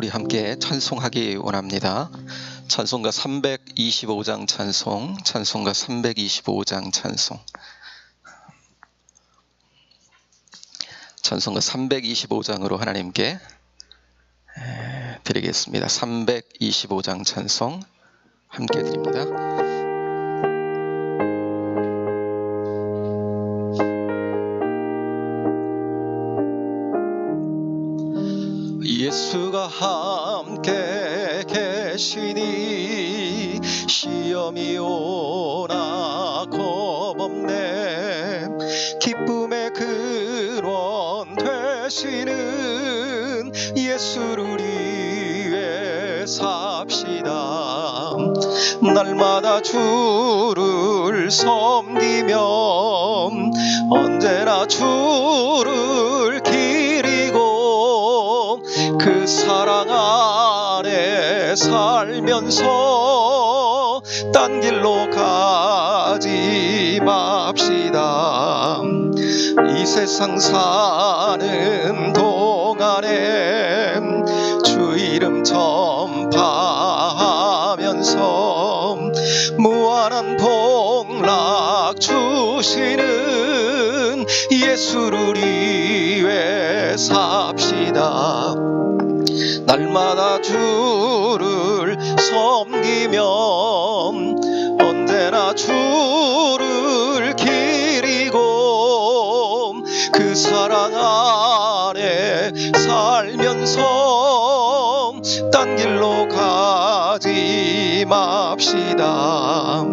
우리 함께 찬송하기 원합니다. 찬송가 325장 찬송, 찬송가 325장 찬송, 찬송가 325장으로 하나님께 드리겠습니다. 325장 찬송 함께 드립니다. 예수가 함께 계시니 시험이 오나 겁없네. 기쁨의 근원 되시는 예수를 위해 삽시다. 날마다 주를 섬기며 언제나 주를 기리고 그 사랑 안에 살면서 딴 길로 가지 맙시다. 이 세상 사는 동안에 주 이름 전파하면서 무한한 복락 주시는 예수를 위해 삽시다. 날마다 주를 섬기며 언제나 주를 기리고 그 사랑 안에 살면서 딴 길로 가지 맙시다.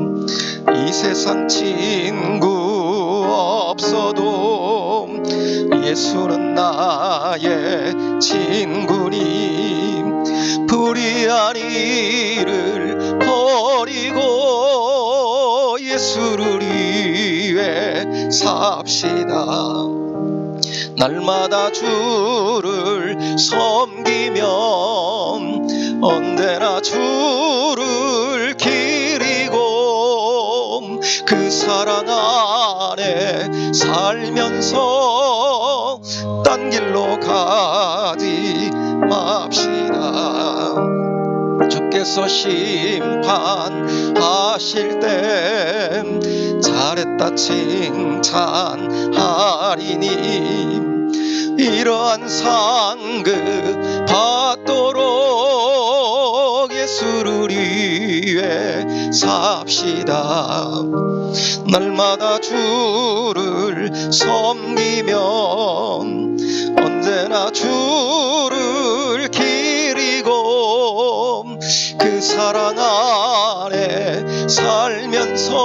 이 세상 친구 없어도 예수는 나의 친구니 불의한 일을 버리고 예수를 위해 삽시다. 날마다 주를 섬기며 언제나 주를 기리고 그 사랑 안에 살면서 딴 길로 가지 맙시다. 주께서 심판하실 때 잘했다 칭찬하리니 이러한 상급 받도록 예수를 위해 삽시다. 날마다 주를 섬기며 언제나 주를 기리고 그 사랑 안에 살면서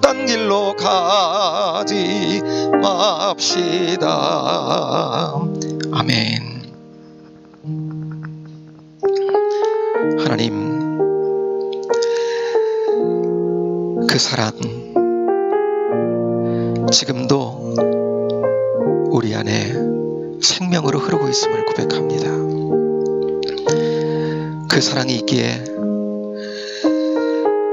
딴 길로 가지 맙시다. 아멘. 하나님, 그 사랑 지금도 우리 안에 생명으로 흐르고 있음을 고백합니다. 그 사랑이 있기에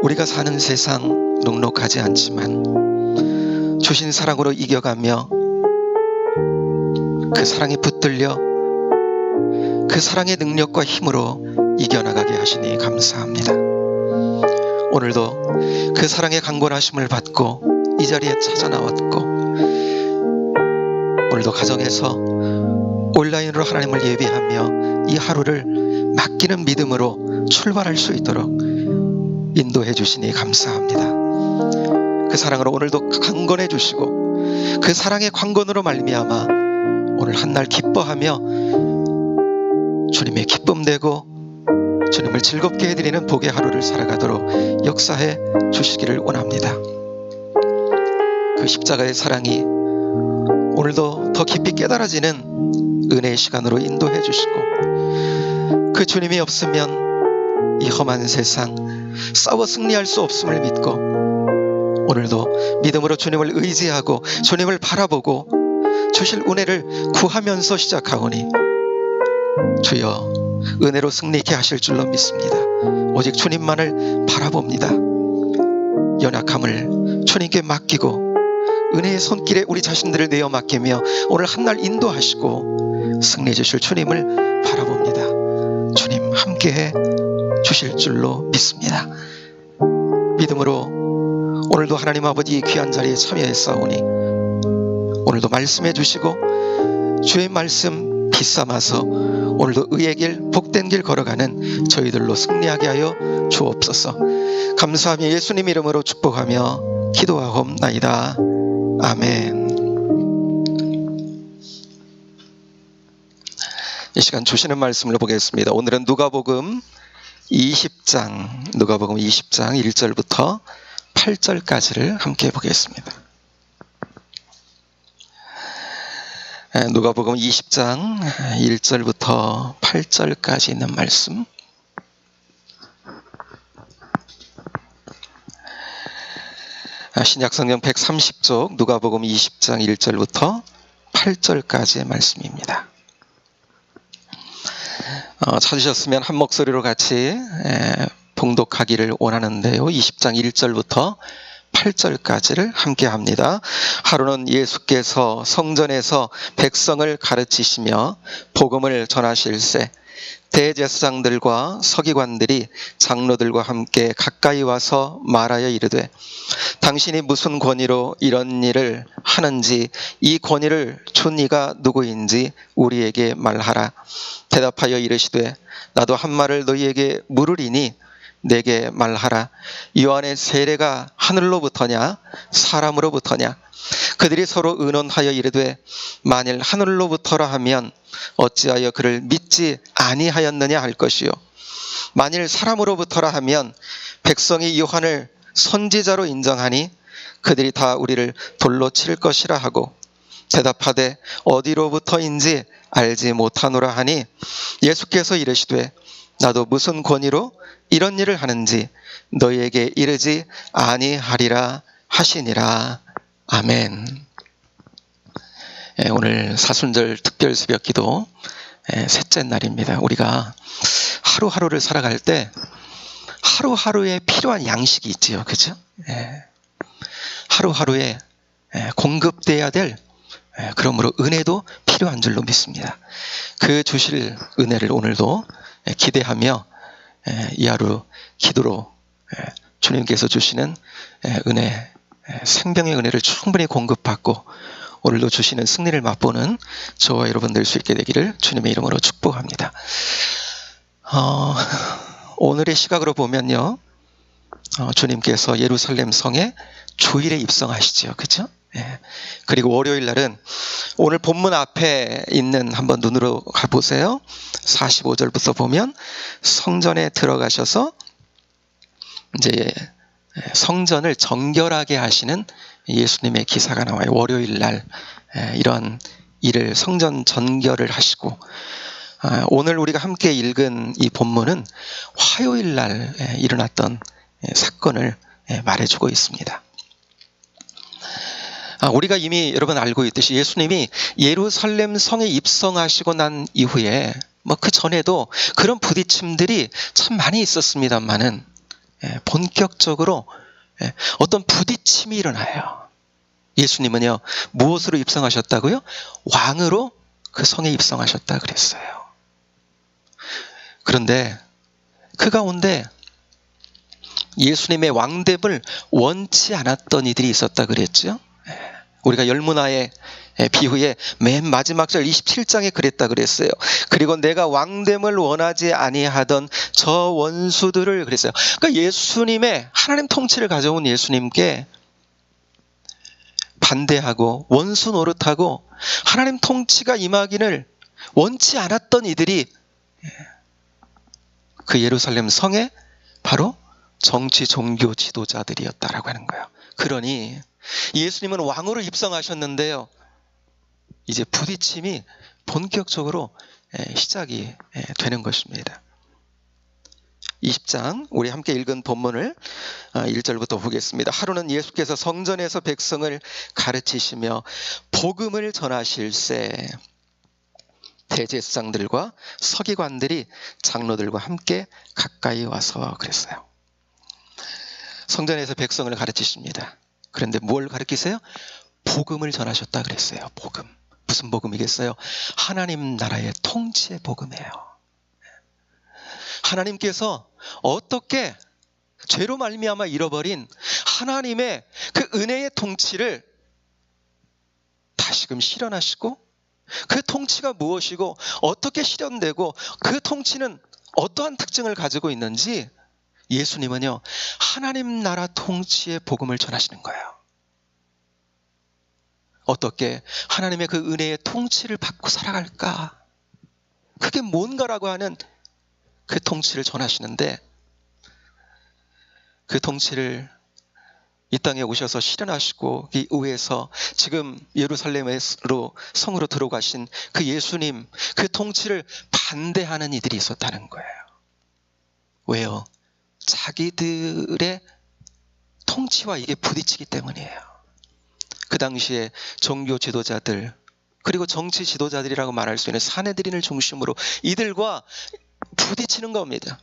우리가 사는 세상 녹록하지 않지만 주신 사랑으로 이겨가며 그 사랑이 붙들려 그 사랑의 능력과 힘으로 이겨나가게 하시니 감사합니다. 오늘도 그 사랑의 강권하심을 받고 이 자리에 찾아 나왔고 오늘도 가정에서 온라인으로 하나님을 예배하며 이 하루를 맡기는 믿음으로 출발할 수 있도록 인도해 주시니 감사합니다. 그 사랑으로 오늘도 강건해 주시고 그 사랑의 강건으로 말미암아 오늘 한날 기뻐하며 주님의 기쁨 되고 주님을 즐겁게 해드리는 복의 하루를 살아가도록 역사해 주시기를 원합니다. 그 십자가의 사랑이 오늘도 더 깊이 깨달아지는 은혜의 시간으로 인도해 주시고 그 주님이 없으면 이 험한 세상 싸워 승리할 수 없음을 믿고 오늘도 믿음으로 주님을 의지하고 주님을 바라보고 주실 은혜를 구하면서 시작하오니 주여 은혜로 승리케 하실 줄로 믿습니다. 오직 주님만을 바라봅니다. 연약함을 주님께 맡기고 은혜의 손길에 우리 자신들을 내어 맡기며 오늘 한날 인도하시고 승리해 주실 주님을 바라봅니다. 함께해 주실 줄로 믿습니다. 믿음으로 오늘도 하나님 아버지 귀한 자리에 참여했사오니 오늘도 말씀해 주시고 주의 말씀 비삼아서 오늘도 의의 길 복된 길 걸어가는 저희들로 승리하게 하여 주옵소서. 감사하며 예수님 이름으로 축복하며 기도하옵나이다. 아멘. 이 시간 주시는 말씀을 보겠습니다. 오늘은 누가복음 20장 1절부터 8절까지를 함께 보겠습니다. 누가복음 20장 1절부터 8절까지 있는 말씀. 신약성경 130쪽 누가복음 20장 1절부터 8절까지의 말씀입니다. 찾으셨으면 한 목소리로 같이 봉독하기를 원하는데요. 20장 1절부터 8절까지를 함께 합니다. 하루는 예수께서 성전에서 백성을 가르치시며 복음을 전하실세 대제사장들과 서기관들이 장로들과 함께 가까이 와서 말하여 이르되 당신이 무슨 권위로 이런 일을 하는지 이 권위를 준 이가 누구인지 우리에게 말하라. 대답하여 이르시되 나도 한 말을 너희에게 물으리니 내게 말하라. 요한의 세례가 하늘로부터냐 사람으로부터냐? 그들이 서로 의논하여 이르되 만일 하늘로부터라 하면 어찌하여 그를 믿지 아니하였느냐 할 것이요 만일 사람으로부터라 하면 백성이 요한을 선지자로 인정하니 그들이 다 우리를 돌로 칠 것이라 하고 대답하되 어디로부터인지 알지 못하노라 하니 예수께서 이르시되 나도 무슨 권위로 이런 일을 하는지 너희에게 이르지 아니하리라 하시니라. 아멘. 오늘 사순절 특별 새벽 기도 셋째 날입니다. 우리가 하루하루를 살아갈 때 하루하루에 필요한 양식이 있지요. 그죠? 하루하루에 공급돼야 될 그러므로 은혜도 필요한 줄로 믿습니다. 그 주실 은혜를 오늘도 기대하며 이 하루 기도로 주님께서 주시는 은혜, 생명의 은혜를 충분히 공급받고 오늘도 주시는 승리를 맛보는 저와 여러분 될 수 있게 되기를 주님의 이름으로 축복합니다. 오늘의 시각으로 보면요, 주님께서 예루살렘 성에 주일에 입성하시죠. 그죠? 그리고 월요일 날은 오늘 본문 앞에 있는 한번 눈으로 가보세요. 45절부터 보면 성전에 들어가셔서 이제 성전을 정결하게 하시는 예수님의 기사가 나와요. 월요일 날 이런 일을 성전 정결을 하시고 오늘 우리가 함께 읽은 이 본문은 화요일 날 일어났던 사건을 말해주고 있습니다. 우리가 이미 여러분 알고 있듯이 예수님이 예루살렘 성에 입성하시고 난 이후에 그 전에도 그런 부딪힘들이 참 많이 있었습니다만은 본격적으로 어떤 부딪힘이 일어나요. 예수님은요 무엇으로 입성하셨다고요? 왕으로 그 성에 입성하셨다 그랬어요. 그런데 그 가운데 예수님의 왕됨을 원치 않았던 이들이 있었다 그랬죠. 우리가 열무나의 비유의 맨 마지막 절 27장에 그랬다 그랬어요. 그리고 내가 왕됨을 원하지 아니하던 저 원수들을 그랬어요. 그러니까 예수님의 하나님 통치를 가져온 예수님께 반대하고 원수 노릇하고 하나님 통치가 임하기를 원치 않았던 이들이 그 예루살렘 성에 바로 정치 종교 지도자들이었다라고 하는 거예요. 그러니 예수님은 왕으로 입성하셨는데요, 이제 부딪힘이 본격적으로 시작이 되는 것입니다. 20장 우리 함께 읽은 본문을 1절부터 보겠습니다. 하루는 예수께서 성전에서 백성을 가르치시며 복음을 전하실세 대제사장들과 서기관들이 장로들과 함께 가까이 와서 그랬어요. 성전에서 백성을 가르치십니다. 그런데 뭘 가르치세요? 복음을 전하셨다 그랬어요. 복음. 무슨 복음이겠어요? 하나님 나라의 통치의 복음이에요. 하나님께서 어떻게 죄로 말미암아 잃어버린 하나님의 그 은혜의 통치를 다시금 실현하시고, 그 통치가 무엇이고 어떻게 실현되고 그 통치는 어떠한 특징을 가지고 있는지 예수님은요, 하나님 나라 통치의 복음을 전하시는 거예요. 어떻게 하나님의 그 은혜의 통치를 받고 살아갈까? 그게 뭔가라고 하는 그 통치를 전하시는데, 그 통치를 이 땅에 오셔서 실현하시고 이 위에서 지금 예루살렘으로 성으로 들어가신 그 예수님, 그 통치를 반대하는 이들이 있었다는 거예요. 왜요? 자기들의 통치와 이게 부딪히기 때문이에요. 그 당시에 종교 지도자들, 그리고 정치 지도자들이라고 말할 수 있는 산헤드린을 중심으로 이들과 부딪히는 겁니다.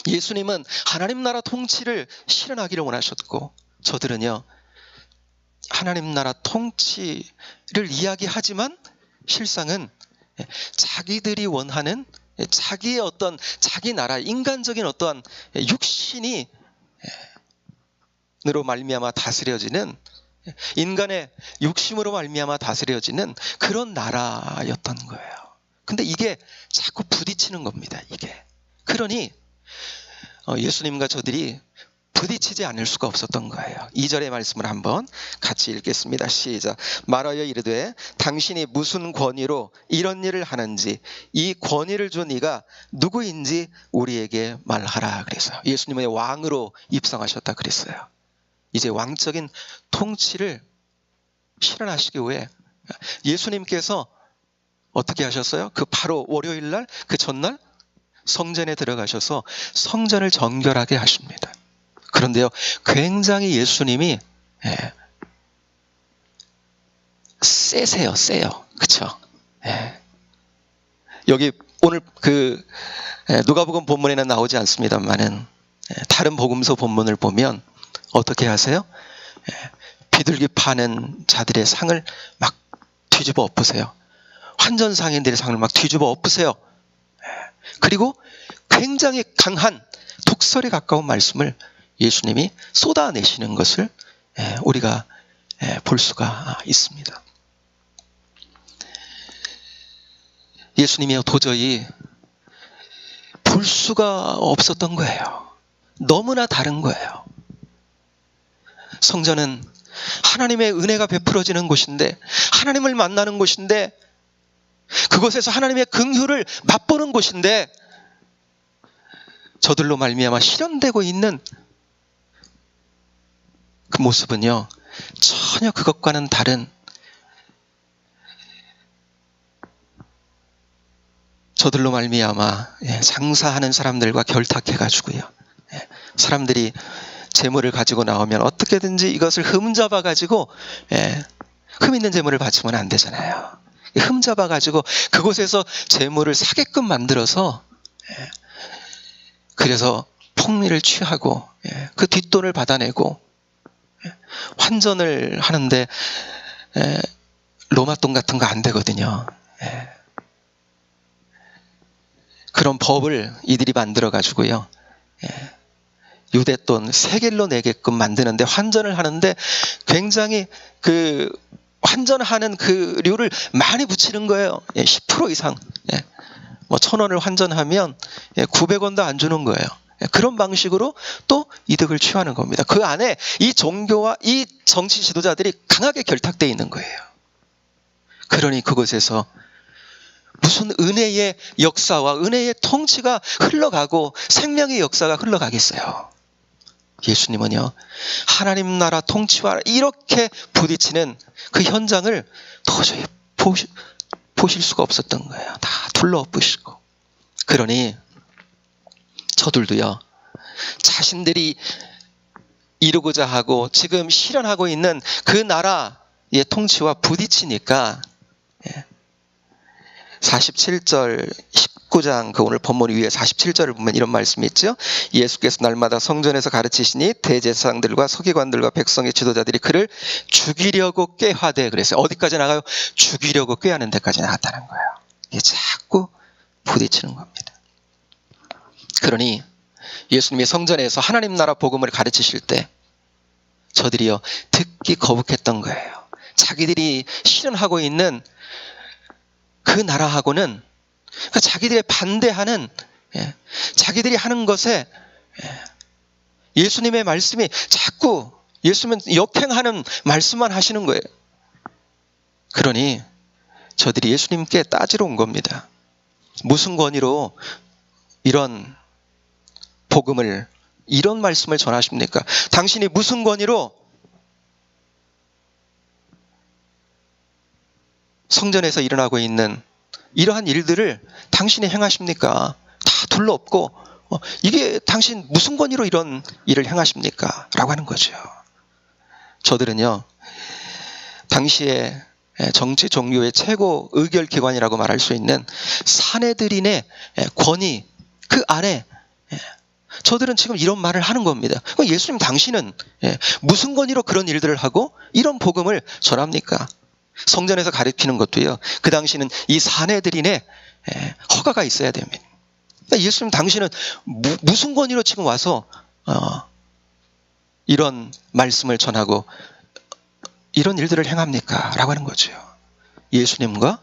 예수님은 하나님 나라 통치를 실현하기를 원하셨고, 저들은요, 하나님 나라 통치를 이야기하지만 실상은 자기들이 원하는 자기의 어떤 자기 나라, 인간적인 어떠한 육신이 으로 말미암아 다스려지는, 인간의 욕심으로 말미암아 다스려지는 그런 나라였던 거예요. 근데 이게 자꾸 부딪히는 겁니다. 이게. 그러니 예수님과 저들이 부딪히지 않을 수가 없었던 거예요. 2절의 말씀을 한번 같이 읽겠습니다. 시작. 말하여 이르되 당신이 무슨 권위로 이런 일을 하는지, 이 권위를 준 이가 누구인지 우리에게 말하라 그랬어요. 예수님의 왕으로 입성하셨다 그랬어요. 이제 왕적인 통치를 실현하시기 위해 예수님께서 어떻게 하셨어요? 그 바로 월요일 날, 그 전날 성전에 들어가셔서 성전을 정결하게 하십니다. 그런데요, 굉장히 예수님이 세세요. 그쵸? 여기 오늘 그 누가복음 본문에는 나오지 않습니다만은 다른 복음서 본문을 보면 어떻게 하세요? 비둘기 파는 자들의 상을 막 뒤집어 엎으세요. 환전상인들의 상을 막 뒤집어 엎으세요. 그리고 굉장히 강한 독설에 가까운 말씀을 예수님이 쏟아내시는 것을 우리가 볼 수가 있습니다. 예수님이 도저히 볼 수가 없었던 거예요. 너무나 다른 거예요. 성전은 하나님의 은혜가 베풀어지는 곳인데, 하나님을 만나는 곳인데, 그곳에서 하나님의 긍휼을 맛보는 곳인데, 저들로 말미암아 실현되고 있는 그 모습은요, 전혀 그것과는 다른, 저들로 말미암아 장사하는 사람들과 결탁해가지고요, 사람들이 재물을 가지고 나오면 어떻게든지 이것을 흠잡아가지고, 흠 있는 재물을 바치면 안 되잖아요. 흠잡아가지고 그곳에서 재물을 사게끔 만들어서, 그래서 폭리를 취하고 그 뒷돈을 받아내고 환전을 하는데 로마 돈 같은 거 안 되거든요. 그런 법을 이들이 만들어가지고요, 유대돈 세겔로 내게끔 만드는데, 환전을 하는데 굉장히 그 환전하는 그 료를 많이 붙이는 거예요. 10% 이상. 뭐 1,000원을 환전하면 900원도 안 주는 거예요. 그런 방식으로 또 이득을 취하는 겁니다. 그 안에 이 종교와 이 정치 지도자들이 강하게 결탁되어 있는 거예요. 그러니 그곳에서 무슨 은혜의 역사와 은혜의 통치가 흘러가고 생명의 역사가 흘러가겠어요. 예수님은요, 하나님 나라 통치와 이렇게 부딪히는 그 현장을 도저히 보실 수가 없었던 거예요. 다 둘러엎으시고. 그러니 저들도요, 자신들이 이루고자 하고 지금 실현하고 있는 그 나라의 통치와 부딪히니까 47절 19장 그 오늘 본문 위에 47절을 보면 이런 말씀이 있죠. 예수께서 날마다 성전에서 가르치시니 대제사장들과 서기관들과 백성의 지도자들이 그를 죽이려고 꾀하되, 그랬어요. 어디까지 나가요? 죽이려고 꾀하는 데까지 나갔다는 거예요. 이게 자꾸 부딪히는 겁니다. 그러니 예수님이 성전에서 하나님 나라 복음을 가르치실 때 저들이요 듣기 거북했던 거예요. 자기들이 실현하고 있는 그 나라하고는, 그러니까 자기들의 반대하는, 자기들이 하는 것에 예수님의 말씀이 자꾸 예수님은 역행하는 말씀만 하시는 거예요. 그러니 저들이 예수님께 따지러 온 겁니다. 무슨 권위로 이런 복음을, 이런 말씀을 전하십니까? 당신이 무슨 권위로 성전에서 일어나고 있는 이러한 일들을 당신이 행하십니까? 다 둘러엎고 이게 당신 무슨 권위로 이런 일을 행하십니까? 라고 하는 거죠. 저들은요, 당시에 정치 종교의 최고 의결기관이라고 말할 수 있는 사내들인의 권위, 그 안에 저들은 지금 이런 말을 하는 겁니다. 예수님 당신은 무슨 권위로 그런 일들을 하고 이런 복음을 전합니까? 성전에서 가르치는 것도요, 그 당시는 이 사내들인의 허가가 있어야 됩니다. 예수님 당신은 무슨 권위로 지금 와서 이런 말씀을 전하고 이런 일들을 행합니까? 라고 하는 거죠. 예수님과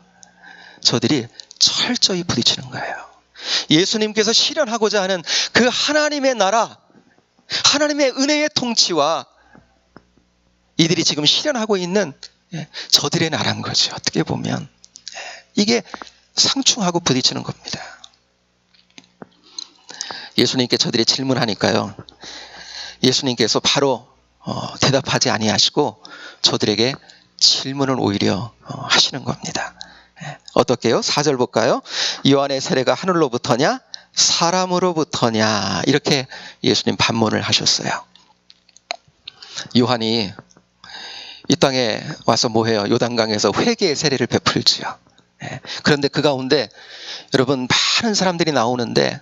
저들이 철저히 부딪히는 거예요. 예수님께서 실현하고자 하는 그 하나님의 나라, 하나님의 은혜의 통치와 이들이 지금 실현하고 있는 저들의 나라인 거죠. 어떻게 보면 이게 상충하고 부딪히는 겁니다. 예수님께 저들이 질문하니까요, 예수님께서 바로 대답하지 아니하시고 저들에게 질문을 오히려 하시는 겁니다. 어떻게요? 4절 볼까요? 요한의 세례가 하늘로부터냐 사람으로부터냐, 이렇게 예수님 반문을 하셨어요. 요한이 이 땅에 와서 뭐해요? 요단강에서 회개의 세례를 베풀지요. 그런데 그 가운데 여러분 많은 사람들이 나오는데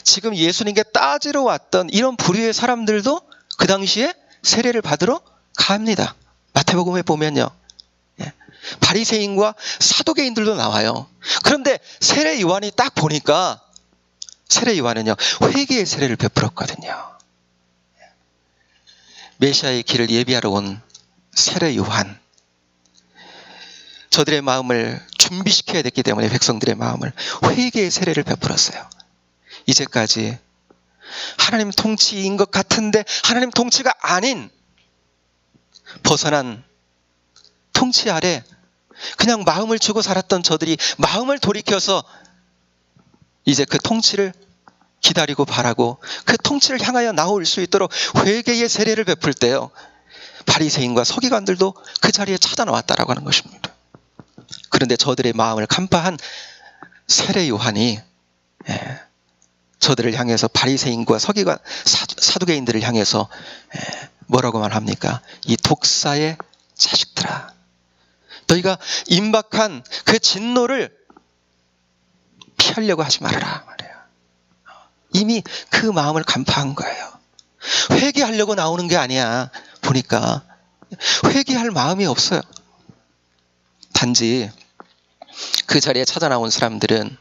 지금 예수님께 따지러 왔던 이런 부류의 사람들도 그 당시에 세례를 받으러 갑니다. 마태복음에 보면요, 바리새인과 사두개인들도 나와요. 그런데 세례 요한이 딱 보니까 세례 요한은요 회개의 세례를 베풀었거든요. 메시아의 길을 예비하러 온 세례 요한, 저들의 마음을 준비시켜야 됐기 때문에 백성들의 마음을 회개의 세례를 베풀었어요. 이제까지 하나님 통치인 것 같은데 하나님 통치가 아닌 벗어난 통치 아래 그냥 마음을 주고 살았던 저들이 마음을 돌이켜서 이제 그 통치를 기다리고 바라고 그 통치를 향하여 나올 수 있도록 회개의 세례를 베풀 때요, 바리새인과 서기관들도 그 자리에 찾아 나왔다라고 하는 것입니다. 그런데 저들의 마음을 간파한 세례 요한이 저들을 향해서, 바리새인과 서기관, 사두개인들을 향해서 뭐라고 말합니까? 이 독사의 자식들아, 너희가 임박한 그 진노를 피하려고 하지 말아라 말이에요. 이미 그 마음을 간파한 거예요. 회개하려고 나오는 게 아니야. 보니까 회개할 마음이 없어요. 단지 그 자리에 찾아 나온 사람들은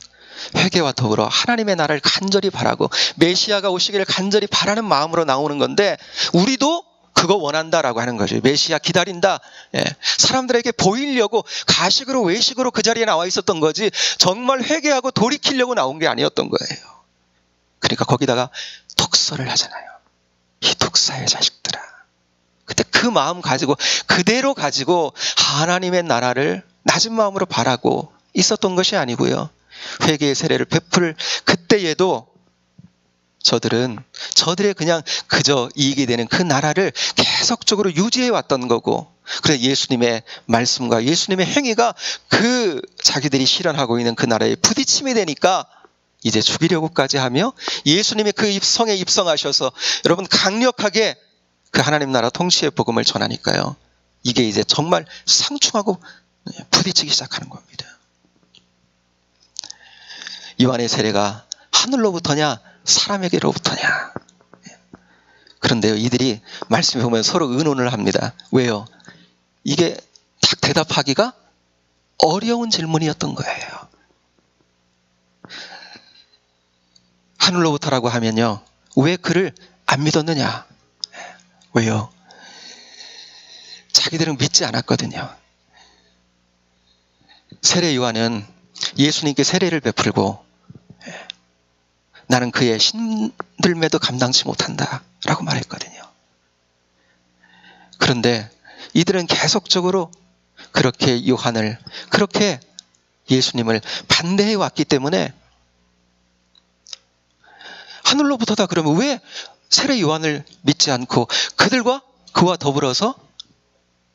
회개와 더불어 하나님의 나라를 간절히 바라고 메시아가 오시기를 간절히 바라는 마음으로 나오는 건데, 우리도 그거 원한다라고 하는 거죠. 메시아 기다린다. 사람들에게 보이려고 가식으로 외식으로 그 자리에 나와 있었던 거지 정말 회개하고 돌이키려고 나온 게 아니었던 거예요. 그러니까 거기다가 독설을 하잖아요. 이 독사의 자식들아. 그때 그 마음 가지고 그대로 가지고 하나님의 나라를 낮은 마음으로 바라고 있었던 것이 아니고요, 회개의 세례를 베풀 그때에도 저들은 저들의 그냥 그저 이익이 되는 그 나라를 계속적으로 유지해 왔던 거고, 그래서 예수님의 말씀과 예수님의 행위가 그 자기들이 실현하고 있는 그 나라에 부딪힘이 되니까 이제 죽이려고까지 하며 예수님의 그 성에 입성하셔서 여러분 강력하게 그 하나님 나라 통치의 복음을 전하니까요, 이게 이제 정말 상충하고 부딪히기 시작하는 겁니다. 요한의 세례가 하늘로부터냐 사람에게로부터냐. 그런데요, 이들이 말씀에 보면 서로 의논을 합니다. 왜요? 이게 딱 대답하기가 어려운 질문이었던 거예요. 하늘로부터라고 하면요, 왜 그를 안 믿었느냐? 왜요? 자기들은 믿지 않았거든요. 세례 요한은 예수님께 세례를 베풀고 나는 그의 신들매도 감당치 못한다 라고 말했거든요. 그런데 이들은 계속적으로 그렇게 요한을, 그렇게 예수님을 반대해 왔기 때문에 하늘로부터다 그러면 왜 세례 요한을 믿지 않고 그들과 그와 더불어서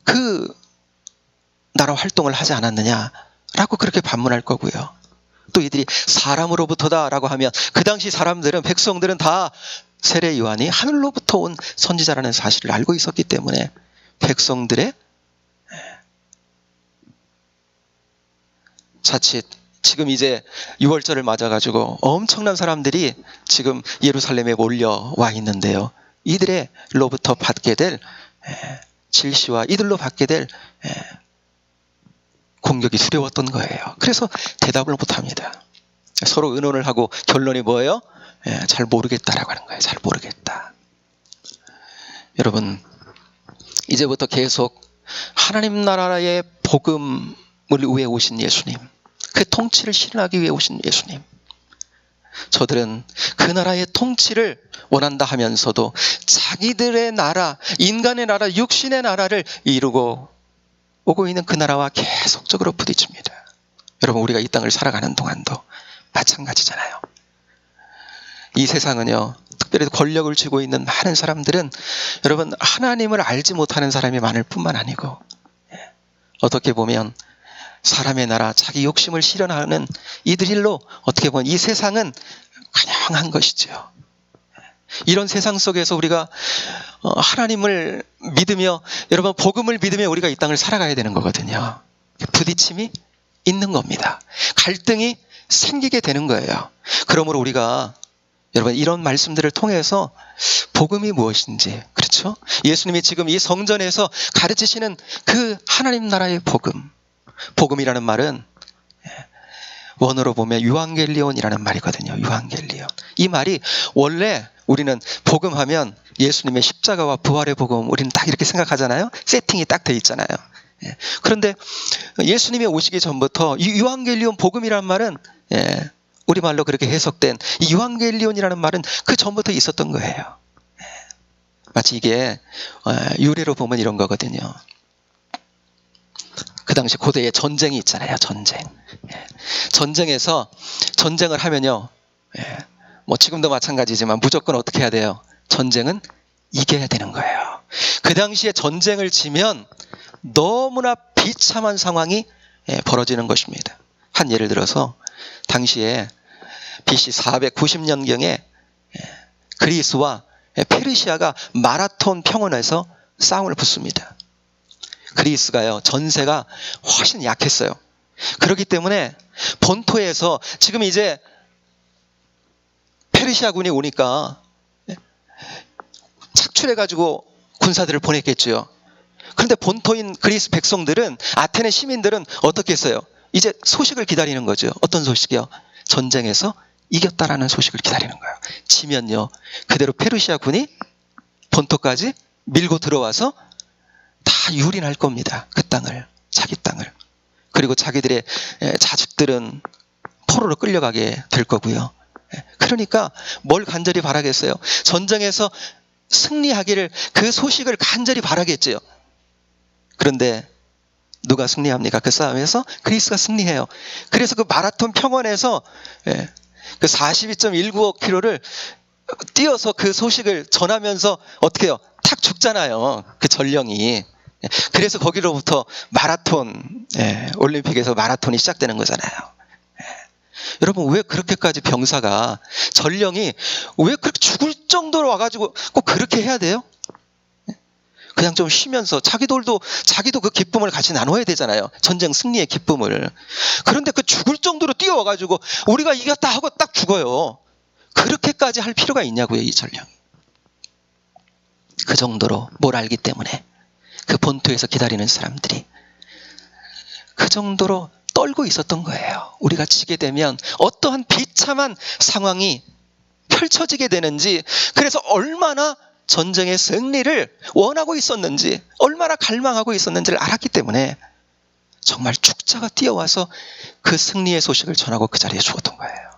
그 나라 활동을 하지 않았느냐라고 그렇게 반문할 거고요. 또 이들이 사람으로부터다 라고 하면 그 당시 사람들은, 백성들은 다 세례 요한이 하늘로부터 온 선지자라는 사실을 알고 있었기 때문에 백성들의 자칫 지금 이제 6월절을 맞아가지고 엄청난 사람들이 지금 예루살렘에 몰려와 있는데요. 이들로부터 받게 될 질시와 이들로 받게 될 공격이 두려웠던 거예요. 그래서 대답을 못합니다. 서로 의논을 하고 결론이 뭐예요? 잘 모르겠다라고 하는 거예요. 잘 모르겠다. 여러분, 이제부터 계속 하나님 나라의 복음을 위해 오신 예수님, 그 통치를 실현하기 위해 오신 예수님, 저들은 그 나라의 통치를 원한다 하면서도 자기들의 나라, 인간의 나라, 육신의 나라를 이루고 오고 있는 그 나라와 계속적으로 부딪힙니다. 여러분, 우리가 이 땅을 살아가는 동안도 마찬가지잖아요. 이 세상은요, 특별히 권력을 쥐고 있는 많은 사람들은 여러분, 하나님을 알지 못하는 사람이 많을 뿐만 아니고, 어떻게 보면 사람의 나라, 자기 욕심을 실현하는 이들일로 어떻게 보면 이 세상은 가냥한 것이죠. 이런 세상 속에서 우리가 하나님을 믿으며, 여러분, 복음을 믿으며 우리가 이 땅을 살아가야 되는 거거든요. 부딪힘이 있는 겁니다. 갈등이 생기게 되는 거예요. 그러므로 우리가 여러분, 이런 말씀들을 통해서 복음이 무엇인지, 그렇죠? 예수님이 지금 이 성전에서 가르치시는 그 하나님 나라의 복음, 복음이라는 말은 원어로 보면 유앙겔리온이라는 말이거든요. 유앙겔리온. 이 말이 원래 우리는 복음하면 예수님의 십자가와 부활의 복음, 우리는 딱 이렇게 생각하잖아요. 세팅이 딱 돼 있잖아요. 그런데 예수님이 오시기 전부터 이 유앙겔리온, 복음이라는 말은 우리말로 그렇게 해석된 이 유앙겔리온이라는 말은 그 전부터 있었던 거예요. 마치 이게 유래로 보면 이런 거거든요. 그 당시 고대에 전쟁이 있잖아요. 전쟁에서 전쟁을 하면요, 뭐 지금도 마찬가지지만 무조건 어떻게 해야 돼요? 전쟁은 이겨야 되는 거예요. 그 당시에 전쟁을 지면 너무나 비참한 상황이 벌어지는 것입니다. 한 예를 들어서 당시에 BC 490년경에 그리스와 페르시아가 마라톤 평원에서 싸움을 붙습니다. 그리스가요, 전세가 훨씬 약했어요. 그렇기 때문에 본토에서 지금 이제 페르시아군이 오니까 착출해가지고 군사들을 보냈겠죠. 그런데 본토인 그리스 백성들은, 아테네 시민들은 어떻게 했어요? 이제 소식을 기다리는 거죠. 어떤 소식이요? 전쟁에서 이겼다라는 소식을 기다리는 거예요. 지면요, 그대로 페르시아 군이 본토까지 밀고 들어와서 다 유린할 겁니다. 그 땅을, 자기 땅을. 그리고 자기들의 자식들은 포로로 끌려가게 될 거고요. 그러니까 뭘 간절히 바라겠어요? 전쟁에서 승리하기를, 그 소식을 간절히 바라겠죠. 그런데 누가 승리합니까? 그 싸움에서 그리스가 승리해요. 그래서 그 마라톤 평원에서 그 42.195km를 뛰어서 그 소식을 전하면서 어떻게 해요? 탁 죽잖아요. 그 전령이. 그래서 거기로부터 마라톤, 올림픽에서 마라톤이 시작되는 거잖아요. 여러분, 왜 그렇게까지 병사가, 전령이 왜 그렇게 죽을 정도로 와가지고 꼭 그렇게 해야 돼요? 그냥 좀 쉬면서 자기도 그 기쁨을 같이 나눠야 되잖아요. 전쟁 승리의 기쁨을. 그런데 그 죽을 정도로 뛰어와가지고 우리가 이겼다 하고 딱 죽어요. 그렇게까지 할 필요가 있냐고요, 이 전령이. 그 정도로 뭘 알기 때문에 그 본토에서 기다리는 사람들이 그 정도로 떨고 있었던 거예요. 우리가 지게 되면 어떠한 비참한 상황이 펼쳐지게 되는지, 그래서 얼마나 전쟁의 승리를 원하고 있었는지, 얼마나 갈망하고 있었는지를 알았기 때문에 정말 축자가 뛰어와서 그 승리의 소식을 전하고 그 자리에 죽었던 거예요.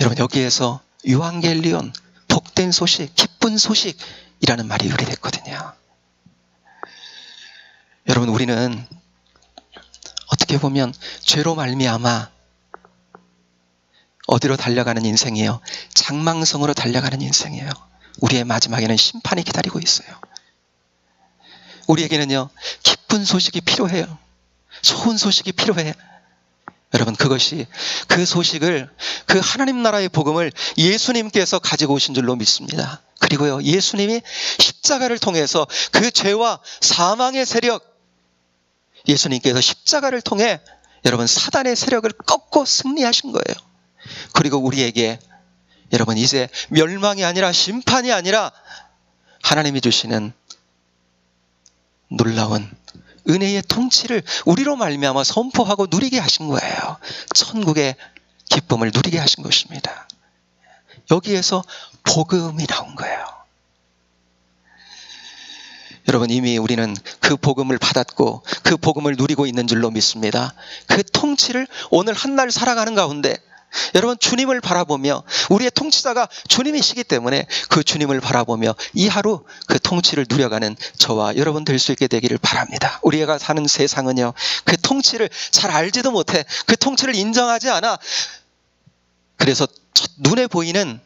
여러분, 여기에서 유앙겔리온, 복된 소식, 기쁜 소식이라는 말이 유래됐거든요. 여러분, 우리는 어떻게 보면 죄로 말미암아 어디로 달려가는 인생이에요? 장망성으로 달려가는 인생이에요. 우리의 마지막에는 심판이 기다리고 있어요. 우리에게는요, 기쁜 소식이 필요해요. 좋은 소식이 필요해. 여러분, 그것이, 그 소식을, 그 하나님 나라의 복음을 예수님께서 가지고 오신 줄로 믿습니다. 그리고요, 예수님이 십자가를 통해서 그 죄와 사망의 세력, 예수님께서 십자가를 통해 여러분 사단의 세력을 꺾고 승리하신 거예요. 그리고 우리에게 여러분 이제 멸망이 아니라 심판이 아니라 하나님이 주시는 놀라운 은혜의 통치를 우리로 말미암아 선포하고 누리게 하신 거예요. 천국의 기쁨을 누리게 하신 것입니다. 여기에서 복음이 나온 거예요. 여러분, 이미 우리는 그 복음을 받았고 그 복음을 누리고 있는 줄로 믿습니다. 그 통치를 오늘 한날 살아가는 가운데 여러분, 주님을 바라보며, 우리의 통치자가 주님이시기 때문에 그 주님을 바라보며 이 하루 그 통치를 누려가는 저와 여러분 될 수 있게 되기를 바랍니다. 우리가 사는 세상은요, 그 통치를 잘 알지도 못해, 그 통치를 인정하지 않아. 그래서 눈에 보이는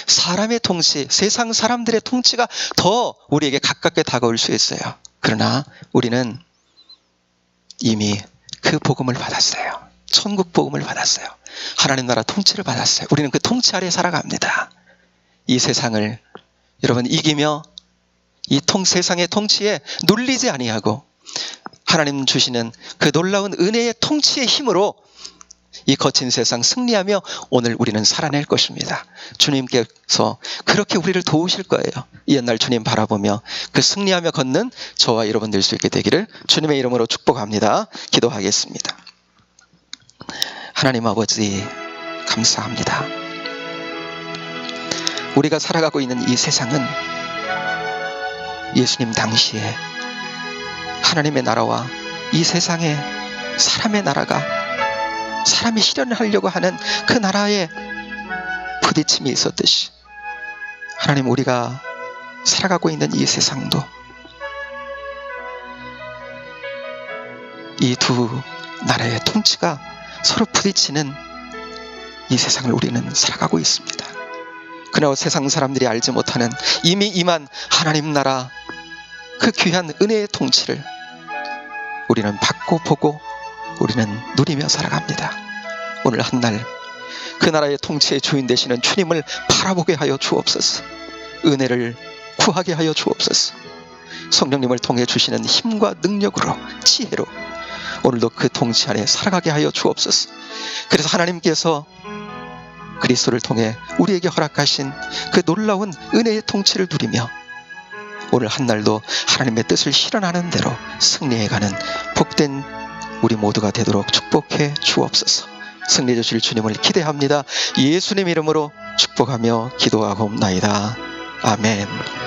사람의 통치, 세상 사람들의 통치가 더 우리에게 가깝게 다가올 수 있어요. 그러나 우리는 이미 그 복음을 받았어요. 천국 복음을 받았어요. 하나님 나라 통치를 받았어요. 우리는 그 통치 아래 살아갑니다. 이 세상을 여러분 이기며 이 세상의 통치에 눌리지 아니하고 하나님 주시는 그 놀라운 은혜의 통치의 힘으로 이 거친 세상 승리하며 오늘 우리는 살아낼 것입니다. 주님께서 그렇게 우리를 도우실 거예요. 이 옛날 주님 바라보며 그 승리하며 걷는 저와 여러분 될 수 있게 되기를 주님의 이름으로 축복합니다. 기도하겠습니다. 하나님 아버지, 감사합니다. 우리가 살아가고 있는 이 세상은 예수님 당시에 하나님의 나라와 이 세상의 사람의 나라가, 사람이 실현하려고 하는 그 나라에 부딪힘이 있었듯이 하나님, 우리가 살아가고 있는 이 세상도 이 두 나라의 통치가 서로 부딪히는 이 세상을 우리는 살아가고 있습니다. 그러나 세상 사람들이 알지 못하는 이미 임한 하나님 나라, 그 귀한 은혜의 통치를 우리는 받고 보고 우리는 누리며 살아갑니다. 오늘 한날 그 나라의 통치의 주인 되시는 주님을 바라보게 하여 주옵소서. 은혜를 구하게 하여 주옵소서. 성령님을 통해 주시는 힘과 능력으로, 지혜로 오늘도 그 통치 안에 살아가게 하여 주옵소서. 그래서 하나님께서 그리스도를 통해 우리에게 허락하신 그 놀라운 은혜의 통치를 누리며 오늘 한날도 하나님의 뜻을 실현하는 대로 승리해가는 복된 우리 모두가 되도록 축복해 주옵소서. 승리해 주실 주님을 기대합니다. 예수님 이름으로 축복하며 기도하옵나이다. 아멘.